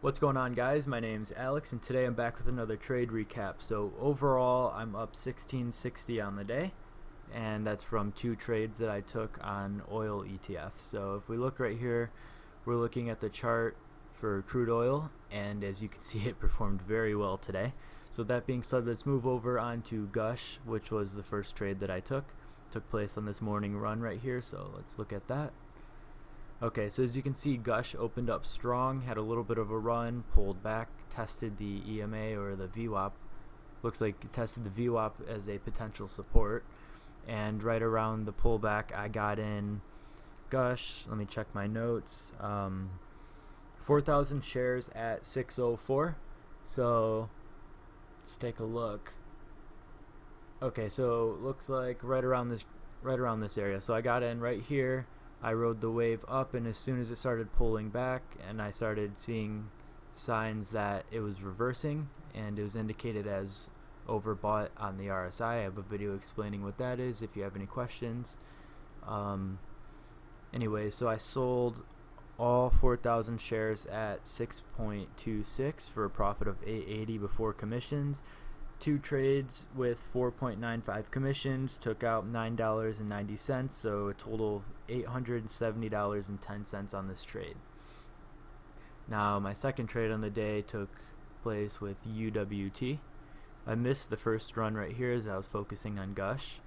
What's going on, guys? My name's Alex and today I'm back with another trade recap. So overall I'm up 1660 on the day, and that's from two trades that I took on oil ETFs. So if we look right here, we're looking at the chart for crude oil, and as you can see, it performed very well today. So that being said, let's move over onto Gush, which was the first trade that I took place on this morning run right here. So let's look at that. Okay, so as you can see, Gush opened up strong, had a little bit of a run, pulled back, tested the EMA or the VWAP. Looks like it tested the VWAP as a potential support. And right around the pullback, I got in Gush. Let me check my notes. 4,000 shares at 604. So let's take a look. Okay, so it looks like right around this area. So I got in right here. I rode the wave up, and as soon as it started pulling back and I started seeing signs that it was reversing and it was indicated as overbought on the RSI. I have a video explaining what that is if you have any questions. Anyway, so I sold all 4,000 shares at 6.26 for a profit of $8.80 before commissions. Two trades with 4.95 commissions, took out $9.90, so a total of $870.10 on this trade. Now my second trade on the day took place with UWT. I missed the first run right here as I was focusing on Gush,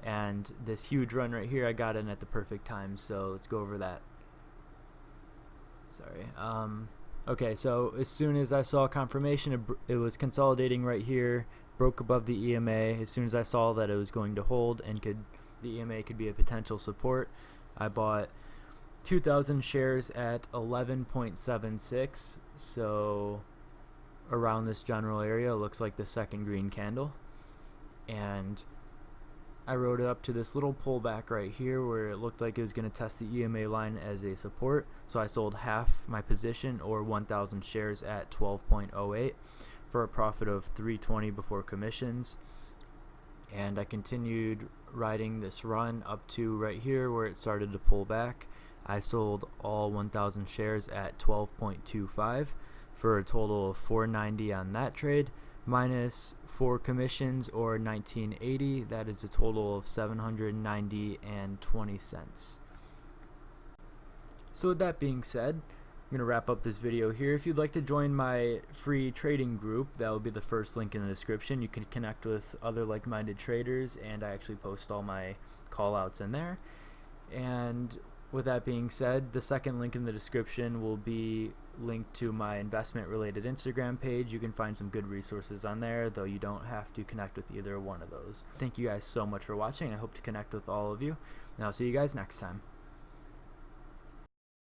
and this huge run right here I got in at the perfect time, so let's go over that. Okay, so as soon as I saw confirmation, it was consolidating right here, broke above the EMA. As soon as I saw that it was going to hold and the EMA could be a potential support, I bought 2,000 shares at 11.76, so around this general area. Looks like the second green candle, and I rode it up to this little pullback right here where it looked like it was going to test the EMA line as a support. So I sold half my position, or 1,000 shares at 12.08 for a profit of $3.20 before commissions. And I continued riding this run up to right here where it started to pull back. I sold all 1,000 shares at 12.25 for a total of $4.90 on that trade, minus 4 commissions, or $19.80. That is a total of $790.20. So with that being said, I'm going to wrap up this video here. If you'd like to join my free trading group, that will be the first link in the description. You can connect with other like-minded traders, and I actually post all my call-outs in there. And with that being said, the second link in the description will be linked to my investment related Instagram page. You can find some good resources on there, though you don't have to connect with either one of those. Thank you guys so much for watching. I hope to connect with all of you, and I'll see you guys next time.